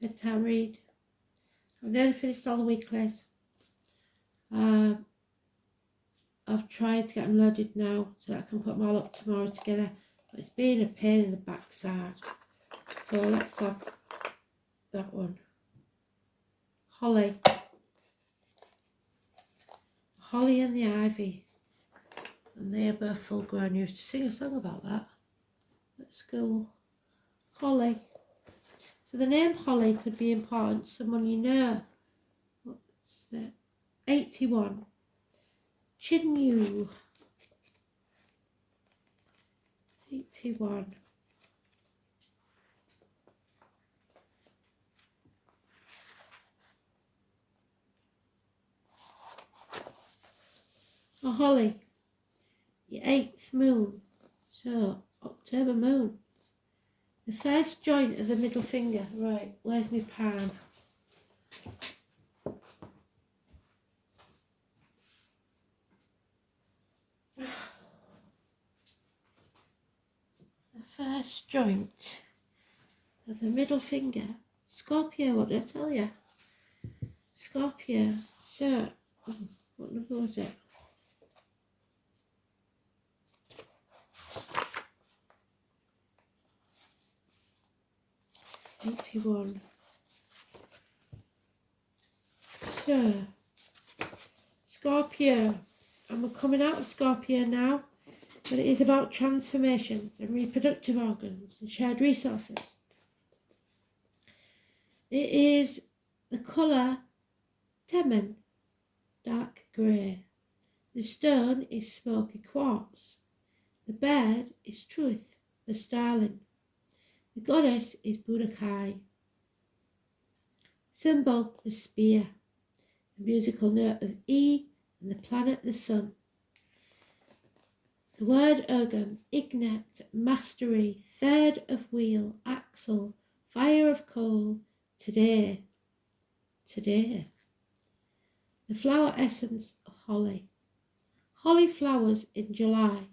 bedtime read. I've nearly finished all the weeklies. I've tried to get them loaded now so that I can put them all up tomorrow together, but it's been a pain in the backside. So let's have that one. Holly. Holly and the Ivy. And they are both full grown. I used to sing a song about that at school. Holly. So the name Holly could be important to someone you know. What's that? 81. Chinyu. 81. Oh, Holly, your 8th moon, so October moon. The first joint of the middle finger. Right, where's my palm? The first joint of the middle finger. Scorpio, what did I tell you? Scorpio, so, what number was it? 81. So, Scorpio, and we're coming out of Scorpio now, but it is about transformations and reproductive organs and shared resources. It is the colour Temen, dark grey. The stone is smoky quartz. The bird is Truth, the starling. The goddess is Budokai. Symbol, the spear. The musical note of E and the planet, the sun. The word Ogham, ignite, mastery, third of wheel, axle, fire of coal, today. Today. The flower essence of holly. Holly flowers in July,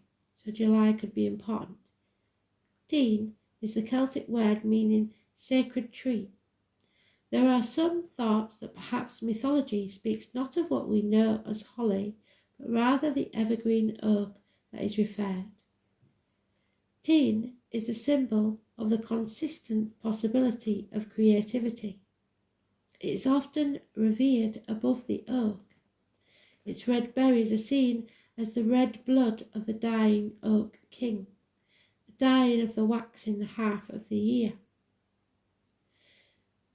so July could be important. Teen is the Celtic word meaning sacred tree. There are some thoughts that perhaps mythology speaks not of what we know as holly, but rather the evergreen oak that is referred. Teen is the symbol of the consistent possibility of creativity. It is often revered above the oak. Its red berries are seen as the red blood of the dying oak king, the dying of the waxing half of the year.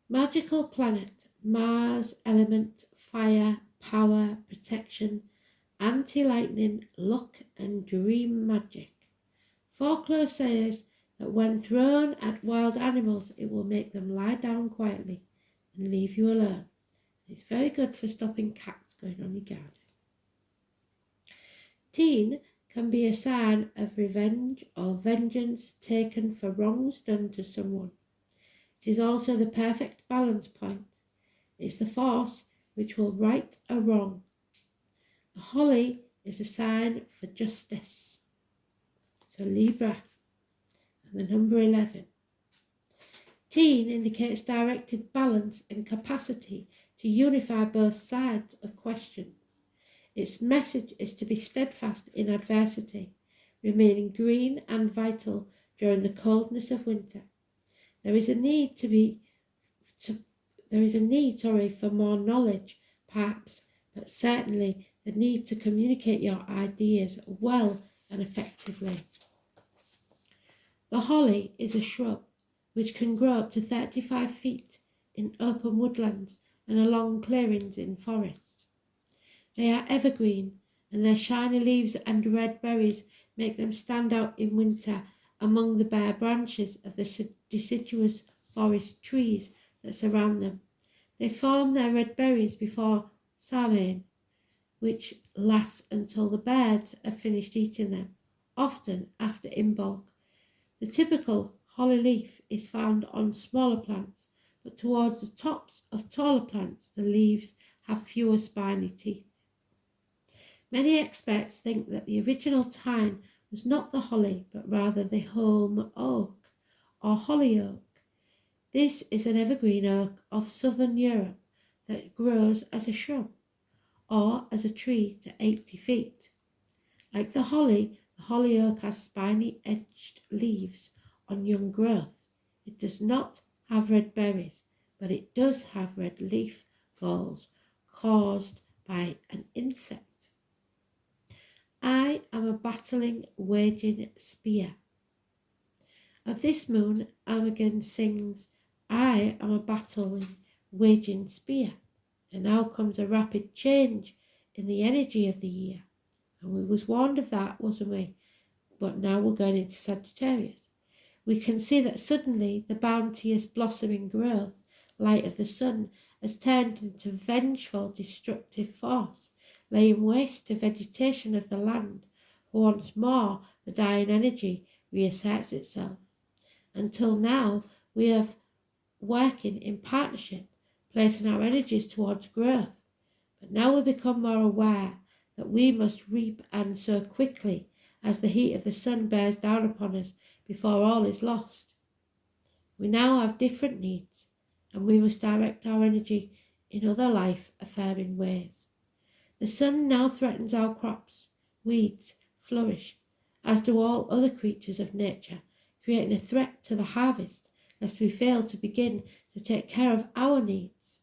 Magical planet, Mars, element, fire, power, protection, anti-lightning, luck and dream magic. Folklore says that when thrown at wild animals, it will make them lie down quietly and leave you alone. It's very good for stopping cats going on your garden. Teen can be a sign of revenge or vengeance taken for wrongs done to someone. It is also the perfect balance point. It's the force which will right a wrong. The holly is a sign for justice. So Libra, and the number 11. Teen indicates directed balance and capacity to unify both sides of questions. Its message is to be steadfast in adversity, remaining green and vital during the coldness of winter. There is a need for more knowledge, perhaps, but certainly the need to communicate your ideas well and effectively. The holly is a shrub which can grow up to 35 feet in open woodlands and along clearings in forests. They are evergreen, and their shiny leaves and red berries make them stand out in winter among the bare branches of the deciduous forest trees that surround them. They form their red berries before Samhain, which lasts until the birds have finished eating them, often after Imbolc. The typical holly leaf is found on smaller plants, but towards the tops of taller plants the leaves have fewer spiny teeth. Many experts think that the original tine was not the holly, but rather the holm oak or holly oak. This is an evergreen oak of southern Europe that grows as a shrub or as a tree to 80 feet. Like the holly oak has spiny edged leaves on young growth. It does not have red berries, but it does have red leaf galls caused by an insect. I am a battling, waging spear. Of this moon, Armageddon sings, I am a battling, waging spear. And now comes a rapid change in the energy of the year. And we was warned of that, wasn't we? But now we're going into Sagittarius. We can see that suddenly the bounteous blossoming growth, light of the sun, has turned into vengeful, destructive force, laying waste to vegetation of the land. Once more, the dying energy reasserts itself. Until now, we have working in partnership, placing our energies towards growth. But now we become more aware that we must reap and sow quickly as the heat of the sun bears down upon us before all is lost. We now have different needs, and we must direct our energy in other life-affirming ways. The sun now threatens our crops, weeds flourish, as do all other creatures of nature, creating a threat to the harvest, lest we fail to begin to take care of our needs.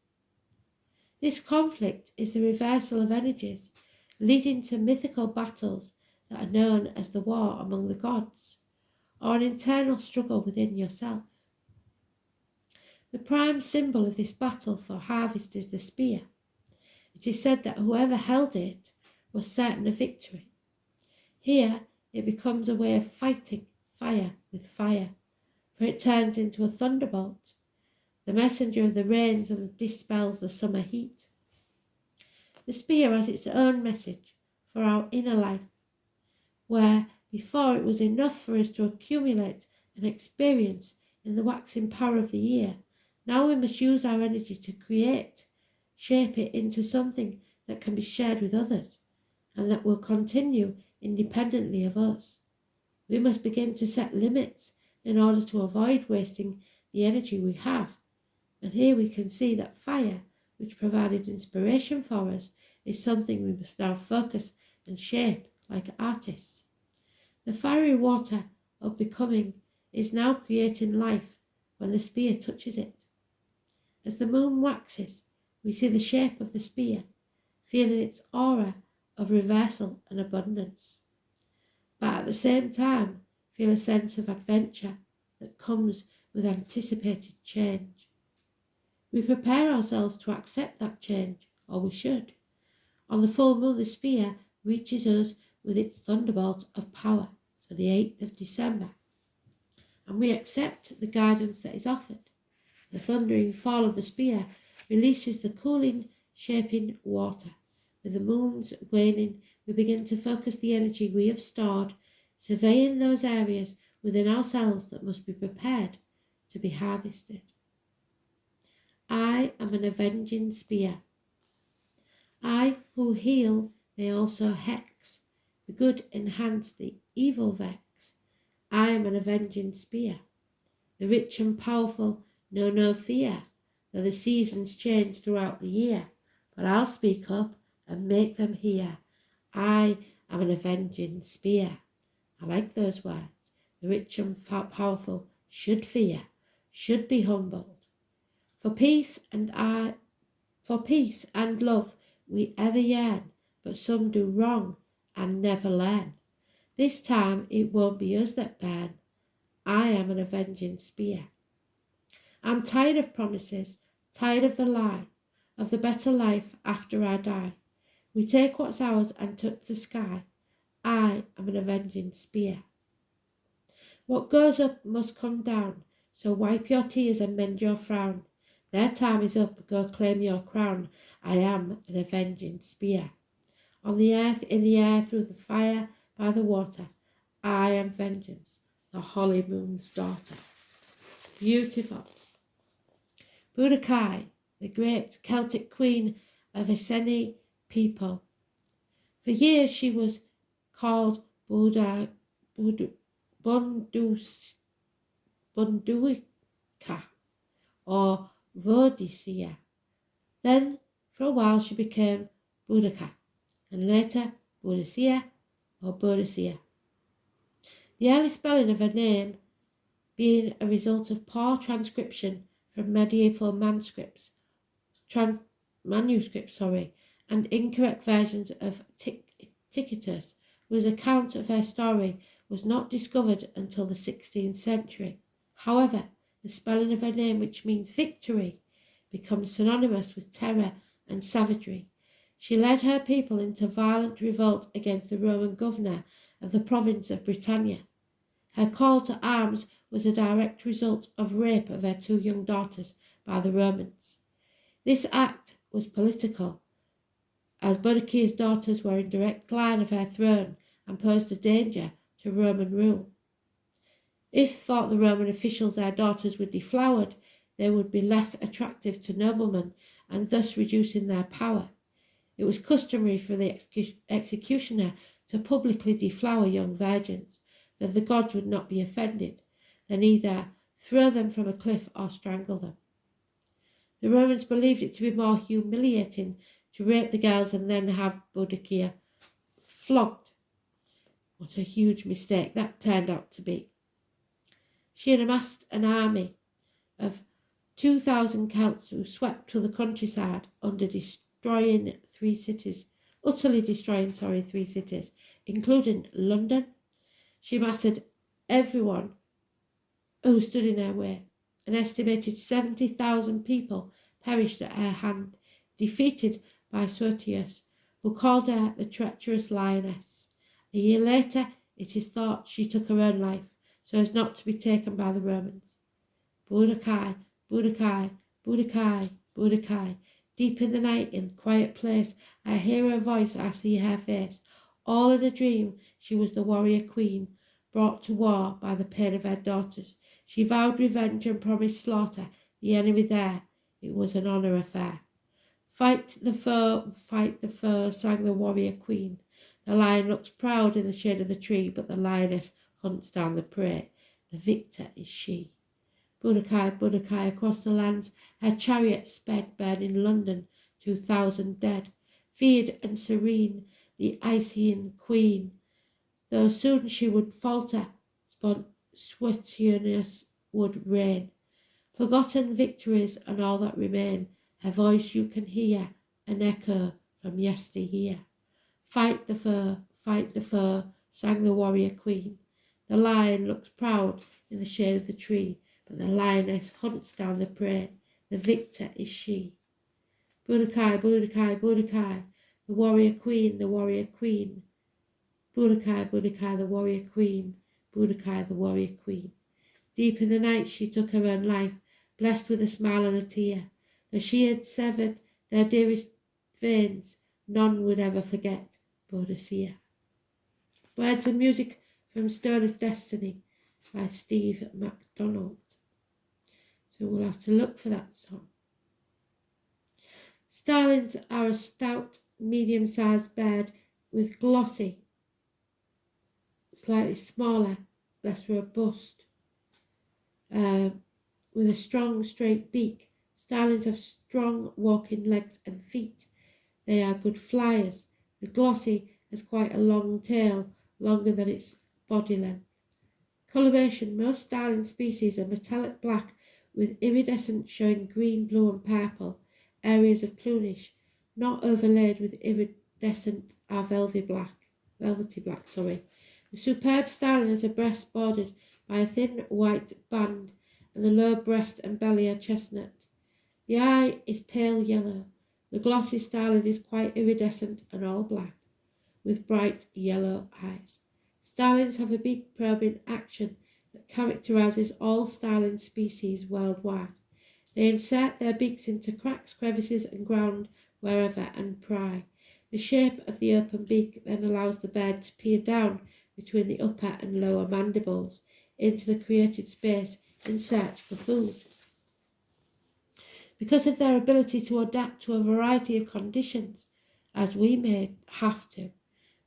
This conflict is the reversal of energies, leading to mythical battles that are known as the war among the gods, or an internal struggle within yourself. The prime symbol of this battle for harvest is the spear. It is said that whoever held it was certain of victory. Here it becomes a way of fighting fire with fire, for it turns into a thunderbolt, the messenger of the rains and dispels the summer heat. The spear has its own message for our inner life, where before it was enough for us to accumulate an experience in the waxing power of the year, now we must use our energy to create, shape it into something that can be shared with others and that will continue independently of us. We must begin to set limits in order to avoid wasting the energy we have. And here we can see that fire, which provided inspiration for us, is something we must now focus and shape like artists. The fiery water of becoming is now creating life when the spear touches it. As the moon waxes, we see the shape of the spear, feeling its aura of reversal and abundance, but at the same time feel a sense of adventure that comes with anticipated change. We prepare ourselves to accept that change, or we should. On the full moon, the spear reaches us with its thunderbolt of power, so the 8th of December, and we accept the guidance that is offered. The thundering fall of the spear releases the cooling, shaping water. With the moon's waning, we begin to focus the energy we have stored, surveying those areas within ourselves that must be prepared to be harvested. I am an avenging spear. I who heal may also hex. The good enhance, the evil vex. I am an avenging spear. The rich and powerful know no fear, though the seasons change throughout the year. But I'll speak up and make them hear. I am an avenging spear. I like those words. The rich and powerful should fear, should be humbled. For peace and love we ever yearn, but some do wrong and never learn. This time it won't be us that burn. I am an avenging spear. I'm tired of promises, tired of the lie, of the better life after I die. We take what's ours and touch the sky. I am an avenging spear. What goes up must come down, so wipe your tears and mend your frown. Their time is up, go claim your crown. I am an avenging spear. On the earth, in the air, through the fire, by the water, I am vengeance, the holy moon's daughter. Beautiful. Budokai, the great Celtic queen of Iceni people. For years she was called Bunduika, or Vodicea. Then, for a while, she became Budokai, and later Boudicea or Boudicea. The early spelling of her name being a result of poor transcription from medieval manuscripts, and incorrect versions of Tacitus, whose account of her story was not discovered until the 16th century. However, the spelling of her name, which means victory, becomes synonymous with terror and savagery. She led her people into violent revolt against the Roman governor of the province of Britannia. Her call to arms was a direct result of rape of her 2 young daughters by the Romans. This act was political, as Boudica's daughters were in direct line of her throne and posed a danger to Roman rule. If, thought the Roman officials, their daughters were deflowered, they would be less attractive to noblemen and thus reducing their power. It was customary for the executioner to publicly deflower young virgins, though the gods would not be offended, then either throw them from a cliff or strangle them. The Romans believed it to be more humiliating to rape the girls and then have Boudicca flogged. What a huge mistake that turned out to be. She had amassed an army of 2,000 Celts who swept to the countryside utterly destroying 3 cities, including London. She massacred everyone who stood in her way. An estimated 70,000 people perished at her hand, defeated by Stlin, who called her the treacherous lioness. A year later, it is thought she took her own life, so as not to be taken by the Romans. Budokai, Budokai, Budokai, Budokai. Deep in the night, in the quiet place, I hear her voice, I see her face. All in a dream, she was the warrior queen, brought to war by the pain of her daughters. She vowed revenge and promised slaughter, the enemy there. It was an honour affair. Fight the foe, sang the warrior queen. The lion looks proud in the shade of the tree, but the lioness hunts down the prey. The victor is she. Budokai, Budokai, across the lands, her chariot sped, burning London, 2,000 dead. Feared and serene, the Icean queen, though soon she would falter, Stlin would reign. Forgotten victories and all that remain, her voice you can hear, an echo from yesteryear. Fight the foe, sang the warrior queen. The lion looks proud in the shade of the tree, but the lioness hunts down the prey. The victor is she. Budokai, Budokai, Budokai, the warrior queen, the warrior queen. Budokai, Budokai, the warrior queen. Budokai, the warrior queen. Deep in the night she took her own life, blessed with a smile and a tear. Though she had severed their dearest veins, none would ever forget Boudicca. Words and music from Stone of Destiny by Steve MacDonald. So we'll have to look for that song. Starlings are a stout, medium-sized bird with glossy, slightly smaller, less robust, with a strong, straight beak. Starlings have strong walking legs and feet. They are good flyers. The glossy has quite a long tail, longer than its body length. Coloration: most starling species are metallic black with iridescent showing green, blue and purple. Areas of plumage not overlaid with iridescent are velvety black. The superb starling has a breast bordered by a thin white band, and the lower breast and belly are chestnut. The eye is pale yellow. The glossy starling is quite iridescent and all black, with bright yellow eyes. Starlings have a big probing action that characterises all starling species worldwide. They insert their beaks into cracks, crevices and ground wherever and pry. The shape of the open beak then allows the bird to peer down between the upper and lower mandibles into the created space in search for food. Because of their ability to adapt to a variety of conditions, as we may have to,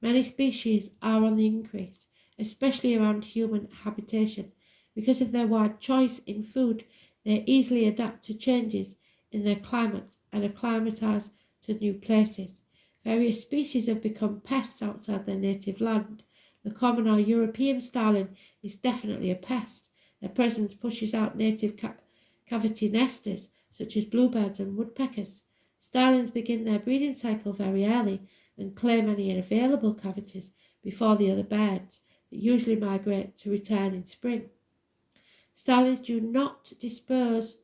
many species are on the increase, especially around human habitation. Because of their wide choice in food, They easily adapt to changes in their climate and acclimatise to new places. Various species have become pests outside their native land. The common or European starling is definitely a pest. Their presence pushes out native cavity nesters such as bluebirds and woodpeckers. Starlings begin their breeding cycle very early and claim any available cavities before the other birds that usually migrate to return in spring. Starlings do not disperse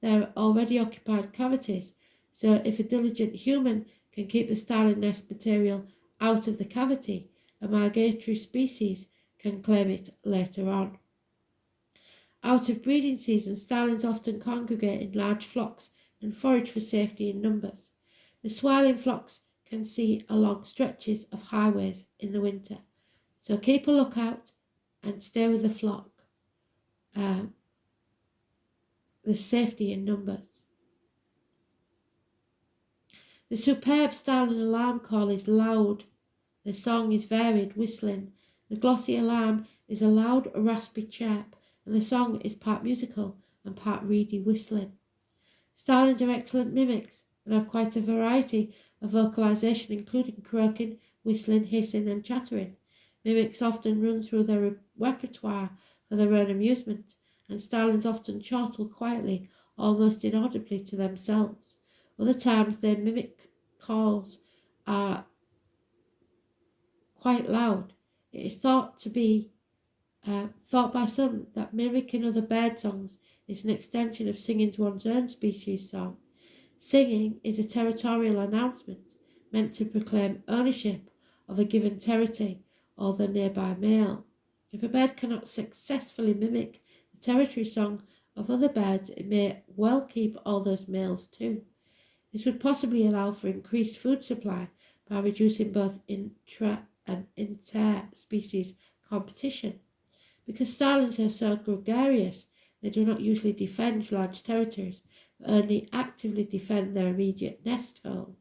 their already occupied cavities, so if a diligent human can keep the starling nest material out of the cavity, a migratory species can claim it later on. Out of breeding season, starlings often congregate in large flocks and forage for safety in numbers. The swaling flocks can see along stretches of highways in the winter, so keep a lookout and stay with the flock. The safety in numbers. The superb starling alarm call is loud. The song is varied, whistling. The glossy alarm is a loud, raspy chirp, and the song is part musical and part reedy whistling. Starlings are excellent mimics and have quite a variety of vocalization, including croaking, whistling, hissing, and chattering. Mimics often run through their repertoire for their own amusement, and starlings often chortle quietly, almost inaudibly to themselves. Other times their mimic calls are quite loud. It is thought by some that mimicking other bird songs is an extension of singing to one's own species song. Singing is a territorial announcement meant to proclaim ownership of a given territory or the nearby male. If a bird cannot successfully mimic the territory song of other birds, it may well keep all those males too. This would possibly allow for increased food supply by reducing both intra and inter-species competition. Because starlings are so gregarious, they do not usually defend large territories, but only actively defend their immediate nest hole.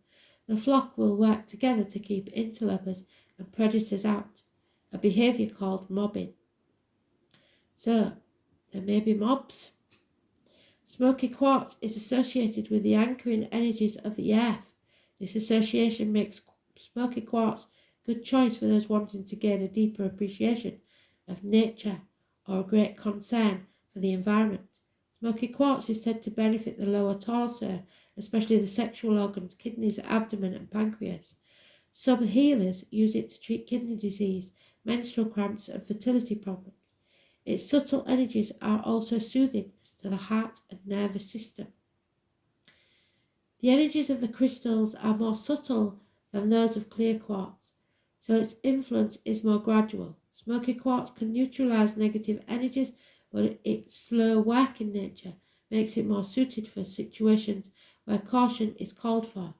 The flock will work together to keep interlopers and predators out, a behaviour called mobbing. So, there may be mobs. Smoky quartz is associated with the anchoring energies of the earth. This association makes smoky quartz a good choice for those wanting to gain a deeper appreciation of nature or a great concern for the environment. Smoky quartz is said to benefit the lower torso, especially the sexual organs, kidneys, abdomen and pancreas. Some healers use it to treat kidney disease, menstrual cramps and fertility problems. Its subtle energies are also soothing to the heart and nervous system. The energies of the crystals are more subtle than those of clear quartz, so its influence is more gradual. Smoky quartz can neutralize negative energies, but its slow working nature makes it more suited for situations where caution is called for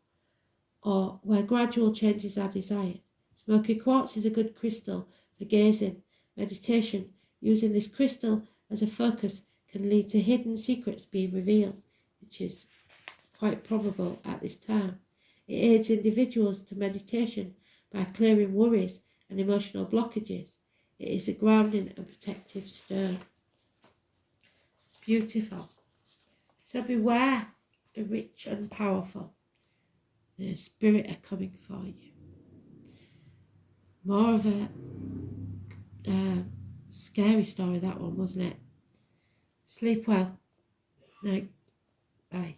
or where gradual changes are desired. Smoky quartz is a good crystal for gazing, meditation. Using this crystal as a focus can lead to hidden secrets being revealed, which is quite probable at this time. It aids individuals to meditation by clearing worries and emotional blockages. It is a grounding and protective stone. Beautiful. So beware the rich and powerful. The spirit are coming for you. More of a scary story, that one, wasn't it? Sleep well. Night. Bye.